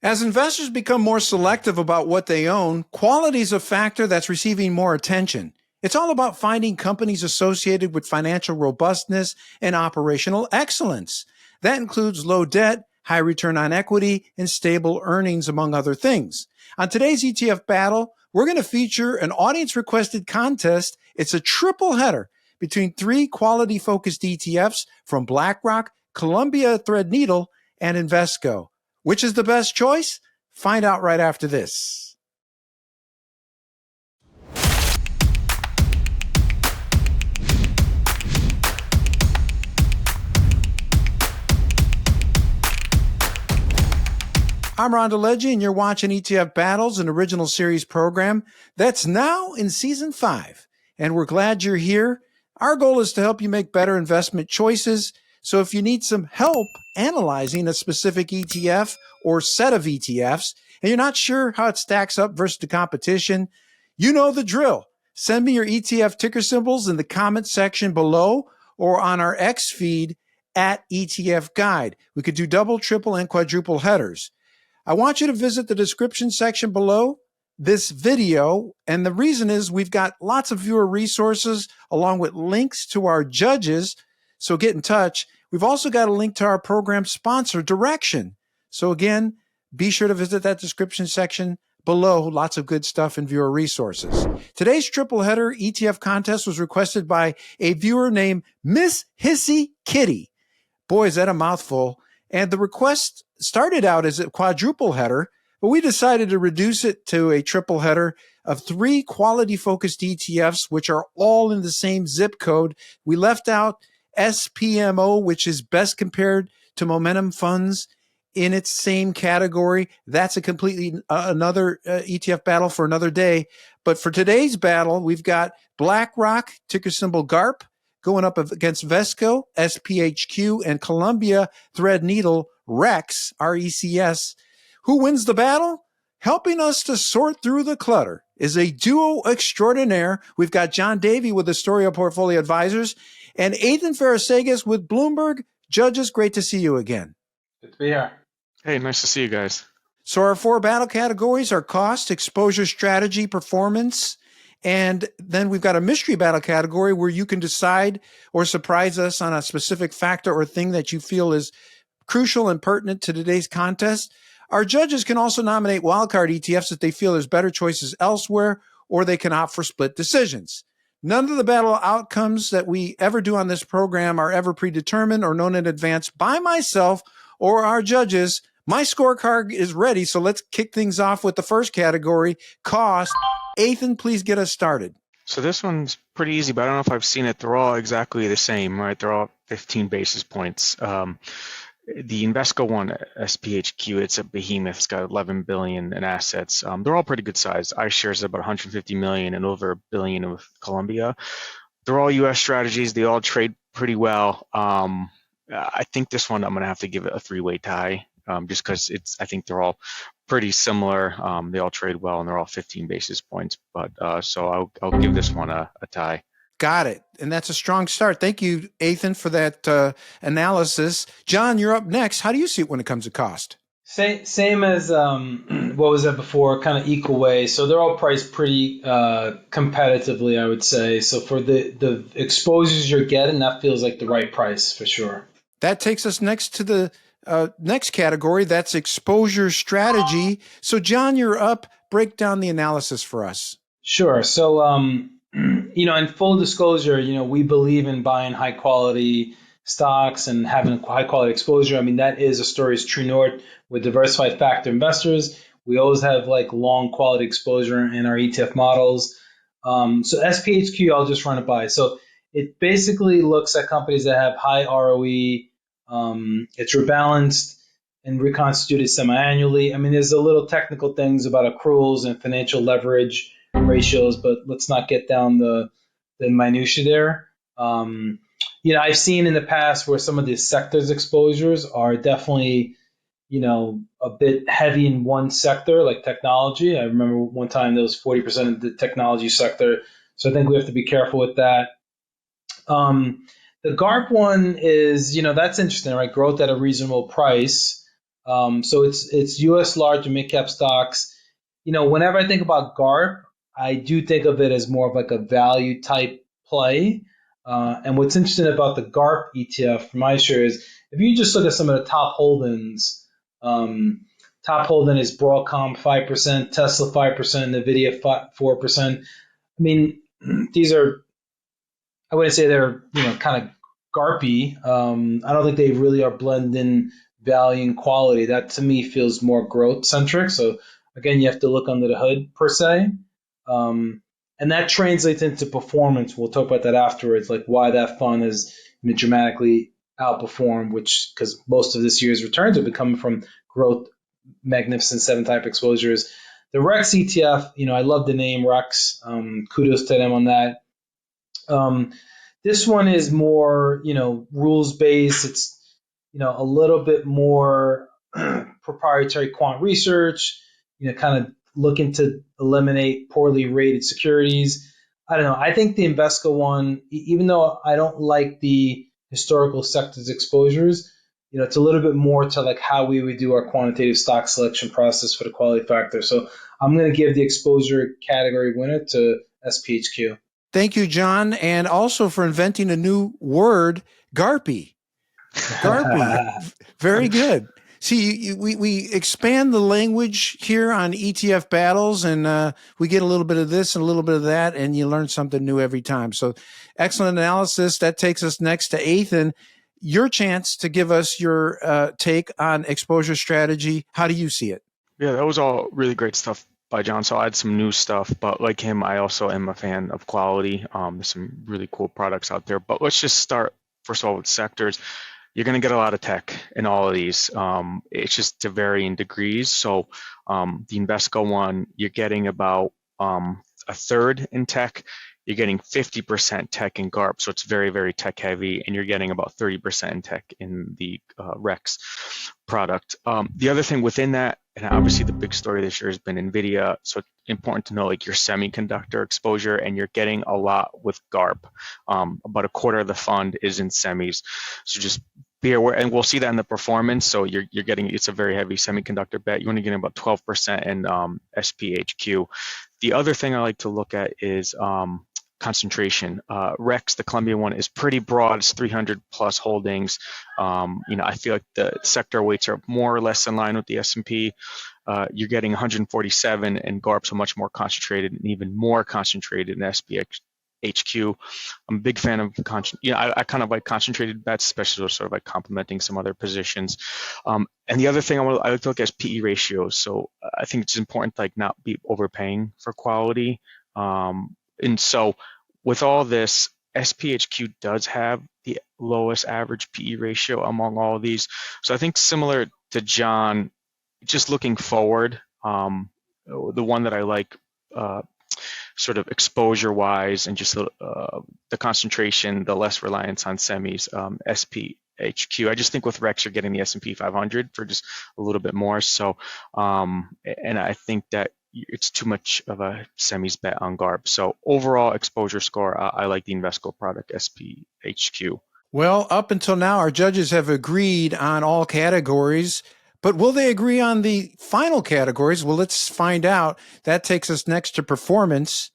As investors become more selective about what they own, quality is a factor that's receiving more attention. It's all about finding companies associated with financial robustness and operational excellence. That includes low debt, high return on equity, and stable earnings, among other things. On today's ETF Battle, we're going to feature an audience-requested contest. It's a triple header between three quality-focused ETFs from Blackrock, ColumbiaThreadNeedle, and Invesco. Which is the best choice? Find out right after this. I'm Ron DeLegge, and you're watching ETF Battles, an original series program that's now in Season 5. And we're glad you're here. Our goal is to help you make better investment choices. So if you need some help analyzing a specific ETF or set of ETFs, and you're not sure how it stacks up versus the competition, you know the drill. Send me your ETF ticker symbols in the comment section below or on our X feed at ETF Guide. We could do double, triple, and quadruple headers. I want you to visit the description section below this video, and the reason is we've got lots of viewer resources along with links to our judges, so get in touch. We've also got a link to our program sponsor, Direction. So again, be sure to visit that description section below. Lots of good stuff and viewer resources. Today's triple header ETF contest was requested by a viewer named Miss Hissy Kitty. Boy, is that a mouthful. And the request started out as a quadruple header, but we decided to reduce it to a triple header of three quality-focused ETFs, which are all in the same zip code. We left out SPMO, which is best compared to momentum funds in its same category. That's a completely another ETF battle for another day. But for today's battle, we've got Blackrock, ticker symbol GARP, going up against Invesco, SPHQ, and ColumbiaThreadNeedle, RECS, RECS. Who wins the battle? Helping us to sort through the clutter is a duo extraordinaire. We've got John Davi with Astoria Portfolio Advisors and Athan Psarofagis with Bloomberg. Judges, great to see you again. Good to be here. Hey, nice to see you guys. So our four battle categories are cost, exposure, strategy, performance. And then we've got a mystery battle category where you can decide or surprise us on a specific factor or thing that you feel is crucial and pertinent to today's contest. Our judges can also nominate wildcard ETFs if they feel there's better choices elsewhere, or they can opt for split decisions. None of the battle outcomes that we ever do on this program are ever predetermined or known in advance by myself or our judges. My scorecard is ready, so let's kick things off with the first category, cost. Athan, please get us started. So this one's pretty easy, but I don't know if I've seen it. They're all exactly the same, right? They're all 15 basis points. The Invesco one, SPHQ, it's a behemoth. It's got 11 billion in assets. They're all pretty good size. iShares about 150 million and over $1 billion with Columbia. They're all U.S. strategies. They all trade pretty well. I think this one I'm going to have to give it a three-way tie. Just because I think they're all pretty similar. They all trade well, and they're all 15 basis points. But so I'll give this one a tie. Got it. And that's a strong start. Thank you, Athan, for that analysis. John, you're up next. How do you see it when it comes to cost? Same as what was that before, kind of equal way. So they're all priced pretty competitively, I would say. So for the exposures you're getting, that feels like the right price for sure. That takes us next to the next category. That's exposure strategy. So John, you're up. Break down the analysis for us. Sure. So, in full disclosure, we believe in buying high quality stocks and having high quality exposure. I mean, that is Astoria's true north with diversified factor investors. We always have long quality exposure in our ETF models. So SPHQ, I'll just run it by. So it basically looks at companies that have high ROE. It's rebalanced and reconstituted semi-annually. I mean, there's a little technical things about accruals and financial leverage ratios, but let's not get down the minutia there. I've seen in the past where some of the sectors exposures are definitely, a bit heavy in one sector, like technology. I remember one time there was 40% of the technology sector. So I think we have to be careful with that. The GARP one is, that's interesting, right? Growth at a reasonable price. So it's U.S. large and mid cap stocks. Whenever I think about GARP, I do think of it as more of like a value type play. And what's interesting about the GARP ETF from iShares is if you just look at some of the top holdings, top holding is Broadcom 5%, Tesla 5%, Nvidia 4%. I mean, these are, I wouldn't say they're kind of GARPy. I don't think they really are blending value and quality. That to me feels more growth centric. So again, you have to look under the hood per se. And that translates into performance. We'll talk about that afterwards, like why that fund has dramatically outperformed, which because most of this year's returns have been coming from growth, Magnificent Seven type exposures. The RECS ETF, I love the name RECS. Kudos to them on that. This one is more, rules based. It's, a little bit more proprietary quant research, kind of looking to eliminate poorly rated securities. I don't know. I think the Invesco one, even though I don't like the historical sectors exposures, it's a little bit more to like how we would do our quantitative stock selection process for the quality factor. So I'm going to give the exposure category winner to SPHQ. Thank you, John, and also for inventing a new word, GARPy. GARPy. Very good. See, we expand the language here on ETF Battles, and we get a little bit of this and a little bit of that, and you learn something new every time. So excellent analysis. That takes us next to Athan. Your chance to give us your take on exposure strategy. How do you see it? Yeah, that was all really great stuff by John. So I had some new stuff, but like him, I also am a fan of quality. There's some really cool products out there. But let's just start, first of all, with sectors. You're going to get a lot of tech in all of these. It's just to varying degrees. So the Invesco one, you're getting about a third in tech. You're getting 50% tech in GARP, so it's very, very tech heavy, and you're getting about 30% in tech in the RECS product. The other thing within that, and obviously the big story this year has been NVIDIA, so it's important to know like your semiconductor exposure, and you're getting a lot with GARP. About a quarter of the fund is in semis, so just be aware, and we'll see that in the performance. So you're getting, it's a very heavy semiconductor bet. You're only getting about 12% in SPHQ. The other thing I like to look at is concentration. RECS, the Columbia one, is pretty broad. It's 300 plus holdings. I feel like the sector weights are more or less in line with the S&P. You're getting 147, and GARPs are much more concentrated and even more concentrated in SPHQ. I'm a big fan of I kind of like concentrated bets, especially sort of like complementing some other positions. And the other thing I like to look at is PE ratios. So I think it's important to like not be overpaying for quality. And so with all this, SPHQ does have the lowest average PE ratio among all of these. So I think similar to John, just looking forward, the one that I like sort of exposure-wise and just the concentration, the less reliance on semis, SPHQ. I just think with RECS, you're getting the S&P 500 for just a little bit more. So, and I think that it's too much of a semis bet on GARP. So overall exposure score, I like the Invesco product, SPHQ. Well, up until now, our judges have agreed on all categories, but will they agree on the final categories? Well, let's find out. That takes us next to performance.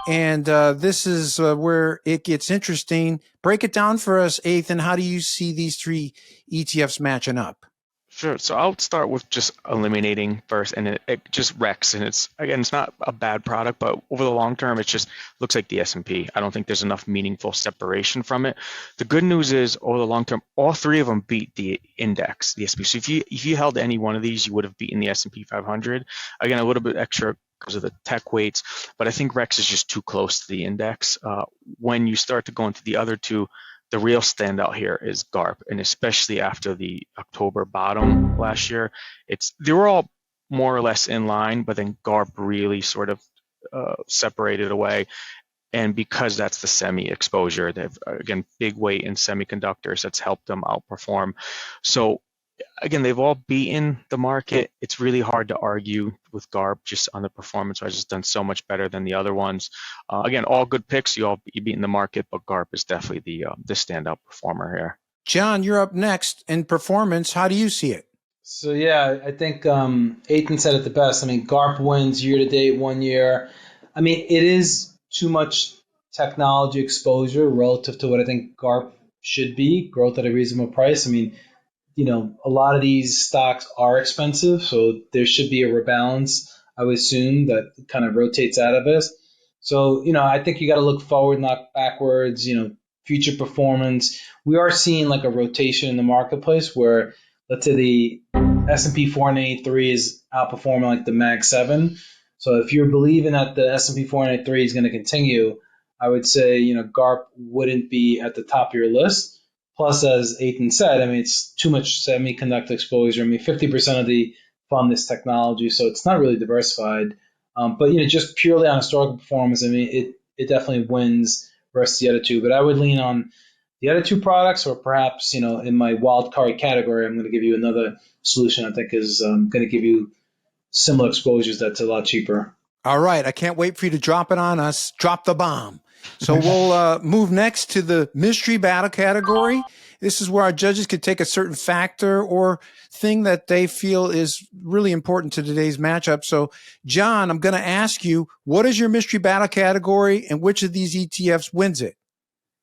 And this is where it gets interesting. Break it down for us, Athan. How do you see these three ETFs matching up? Sure. So I'll start with just eliminating first, and it just RECS, and it's not a bad product, but over the long term, it just looks like the S&P. I don't think there's enough meaningful separation from it. The good news is over the long term, all three of them beat the index, the S&P. So if you held any one of these, you would have beaten the S&P 500. Again, a little bit extra because of the tech weights, but I think RECS is just too close to the index. When you start to go into the other two, the real standout here is GARP, and especially after the October bottom last year, they were all more or less in line, but then GARP really sort of separated away. And because that's the semi exposure, they've again big weight in semiconductors that's helped them outperform. So again, they've all beaten the market. It's really hard to argue with GARP just on the performance. It's just done so much better than the other ones. Again, all good picks. You beaten the market, but GARP is definitely the standout performer here. John, you're up next in performance. How do you see it? So yeah, I think Athan said it the best. I mean, GARP wins year to date 1 year. I mean, it is too much technology exposure relative to what I think GARP should be, growth at a reasonable price. I mean, a lot of these stocks are expensive, so there should be a rebalance, I would assume, that kind of rotates out of this. So, I think you got to look forward, not backwards, future performance. We are seeing like a rotation in the marketplace where, let's say, the S&P 483 is outperforming like the Mag 7. So if you're believing that the S&P 483 is going to continue, I would say, GARP wouldn't be at the top of your list. Plus, as Athan said, I mean, it's too much semiconductor exposure. I mean, 50% of the fund is technology, so it's not really diversified. But just purely on historical performance, I mean, it definitely wins versus the other two. But I would lean on the other two products, or perhaps in my wild card category, I'm going to give you another solution I think is going to give you similar exposures that's a lot cheaper. All right. I can't wait for you to drop it on us. Drop the bomb. So we'll move next to the mystery battle category. This is where our judges could take a certain factor or thing that they feel is really important to today's matchup. So, John, I'm going to ask you, what is your mystery battle category and which of these ETFs wins it?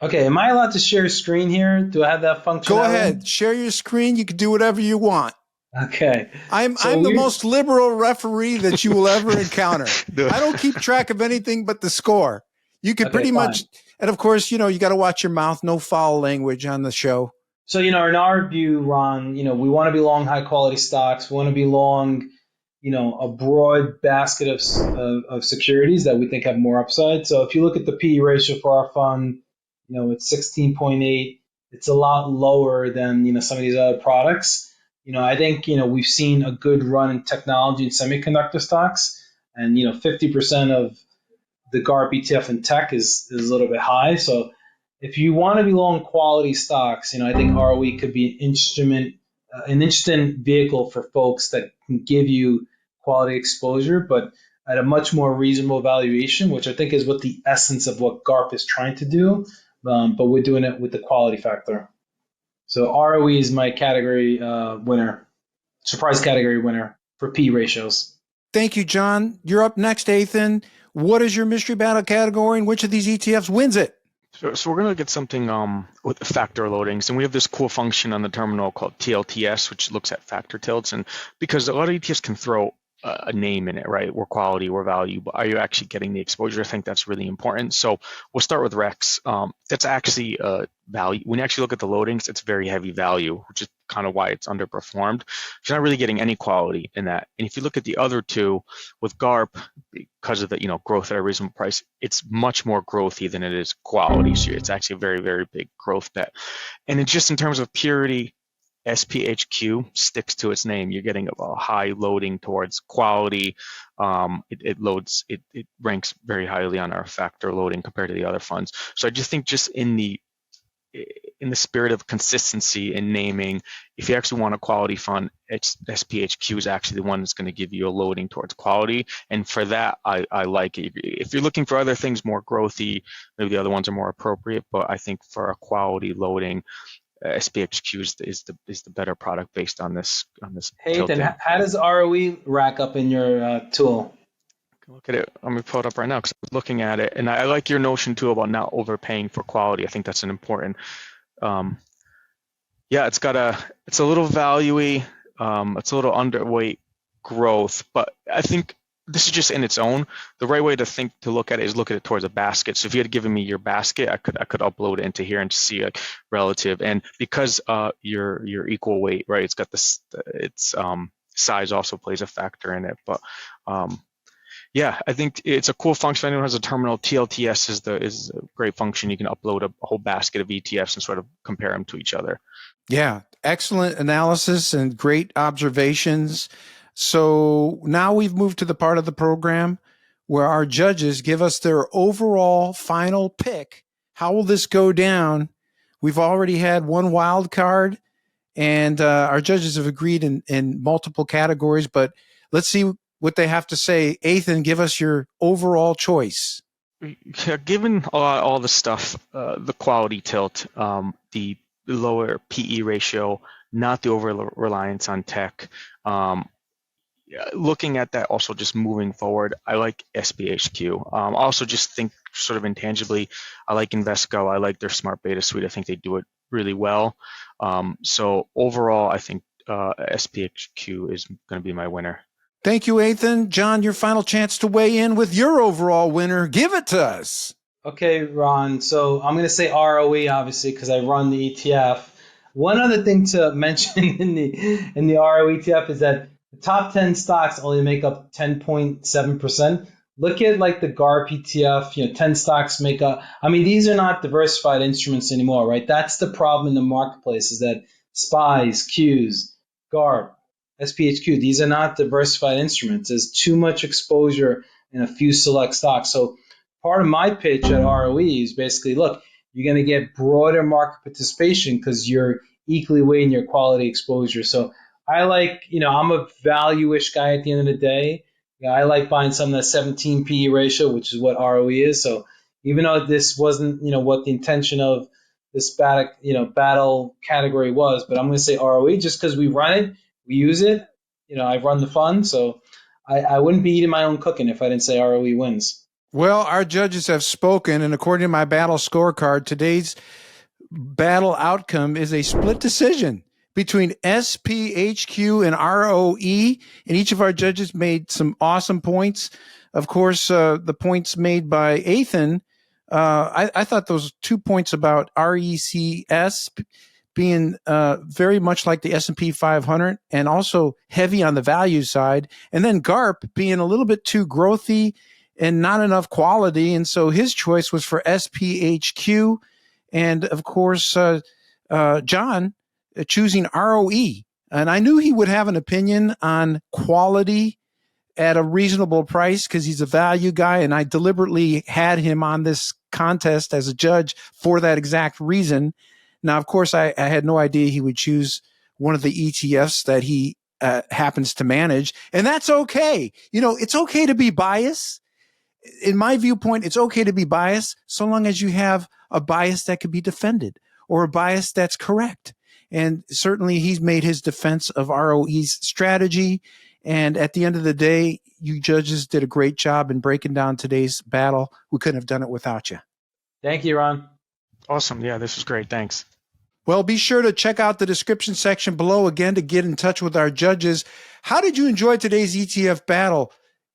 Okay. Am I allowed to share screen here? Do I have that function? Go ahead. Share your screen. You can do whatever you want. Okay. I'm the most liberal referee that you will ever encounter. I don't keep track of anything but the score. You could pretty much, and of course, you got to watch your mouth. No foul language on the show. So, in our view, Ron, we want to be long high quality stocks. We want to be long, a broad basket of securities that we think have more upside. So if you look at the PE ratio for our fund, it's 16.8. It's a lot lower than, some of these other products. I think, we've seen a good run in technology and semiconductor stocks, and, 50% of the GARP ETF in tech is a little bit high. So if you want to be long quality stocks, I think ROE could be an interesting vehicle for folks that can give you quality exposure, but at a much more reasonable valuation, which I think is what the essence of what GARP is trying to do. But we're doing it with the quality factor. So ROE is my category winner, surprise category winner for P ratios. Thank you, John. You're up next, Athan. What is your mystery battle category and which of these ETFs wins it? So we're going to look at something with factor loadings. And we have this cool function on the terminal called TLTS, which looks at factor tilts. And because a lot of ETFs can throw a name in it, right? We're quality, we're value, but are you actually getting the exposure? I think that's really important. So we'll start with RECS. That's actually value. When you actually look at the loadings, it's very heavy value, which is kind of why it's underperformed. You're not really getting any quality in that. And if you look at the other two with GARP, because of the growth at a reasonable price, it's much more growthy than it is quality. So it's actually a very, very big growth bet. And it's just in terms of purity, SPHQ sticks to its name. You're getting a high loading towards quality. It ranks very highly on our factor loading compared to the other funds. So I just think just in the spirit of consistency in naming, if you actually want a quality fund, SPHQ is actually the one that's going to give you a loading towards quality. And for that, I like it. If you're looking for other things more growthy, maybe the other ones are more appropriate. But I think for a quality loading, SPHQ is the better product based on this. Hey, then how does ROE rack up in your tool? Look at it. I'm going to pull it up right now because I was looking at it, and I like your notion too about not overpaying for quality. I think that's an important. It's a little value-y. It's a little underweight growth, but I think this is just in its own. The right way to look at it is look at it towards a basket. So if you had given me your basket, I could upload it into here and see like relative. And because you're equal weight, right? It's got its size also plays a factor in it. But I think it's a cool function. If anyone has a terminal, TLTS is a great function. You can upload a whole basket of ETFs and sort of compare them to each other. Yeah, excellent analysis and great observations. So now we've moved to the part of the program where our judges give us their overall final pick. How will this go down? We've already had one wild card, and our judges have agreed in multiple categories, but let's see what they have to say. Athan, give us your overall choice. Yeah, given all the stuff, the quality tilt, the lower PE ratio, not the over reliance on tech. Looking at that also just moving forward, I like SPHQ. Also just think sort of intangibly, I like Invesco. I like their smart beta suite. I think they do it really well. So overall, I think SPHQ is going to be my winner. Thank you, Athan. John, your final chance to weigh in with your overall winner. Give it to us. Okay, Ron. So I'm going to say ROE, obviously, because I run the ETF. One other thing to mention in the ROE ETF is that the top 10 stocks only make up 10.7%. Look at like the GARP ETF, 10 stocks make up. I mean, these are not diversified instruments anymore, right? That's the problem in the marketplace is that SPYs, Qs, GARP, SPHQ, these are not diversified instruments. There's too much exposure in a few select stocks. So part of my pitch at ROE is basically, look, you're going to get broader market participation because you're equally weighting your quality exposure. So I like, I'm a value-ish guy at the end of the day. I like buying something that's 17 PE ratio, which is what ROE is. So even though this wasn't, what the intention of this battle category was, but I'm going to say ROE just because we run it, we use it. I run the fund, so I wouldn't be eating my own cooking if I didn't say ROE wins. Well, our judges have spoken, and according to my battle scorecard, today's battle outcome is a split decision between SPHQ and ROE, and each of our judges made some awesome points. Of course, the points made by Athan, I thought those 2 points about RECS being very much like the S&P 500 and also heavy on the value side, and then GARP being a little bit too growthy and not enough quality, and so his choice was for SPHQ, and of course, John choosing ROE. And I knew he would have an opinion on quality at a reasonable price because he's a value guy, and I deliberately had him on this contest as a judge for that exact reason. Now, of course, I had no idea he would choose one of the ETFs that he happens to manage, and that's okay. It's okay to be biased. In my viewpoint, it's okay to be biased so long as you have a bias that can be defended or a bias that's correct. And certainly he's made his defense of ROE's strategy. And at the end of the day, you judges did a great job in breaking down today's battle. We couldn't have done it without you. Thank you, Ron. Awesome. Yeah, this was great. Thanks. Well, be sure to check out the description section below again to get in touch with our judges. How did you enjoy today's ETF battle?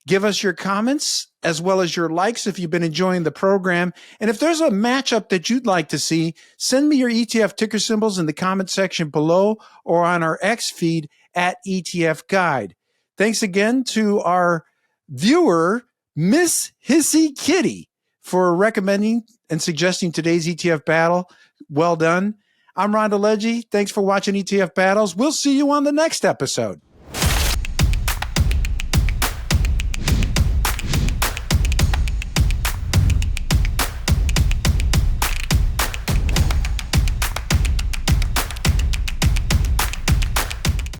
Give us your comments as well as your likes if you've been enjoying the program. And if there's a matchup that you'd like to see, send me your ETF ticker symbols in the comment section below or on our X feed at ETF Guide. Thanks again to our viewer, Miss Hissy Kitty, for recommending and suggesting today's ETF battle. Well done. I'm Ron DeLegge. Thanks for watching ETF Battles. We'll see you on the next episode.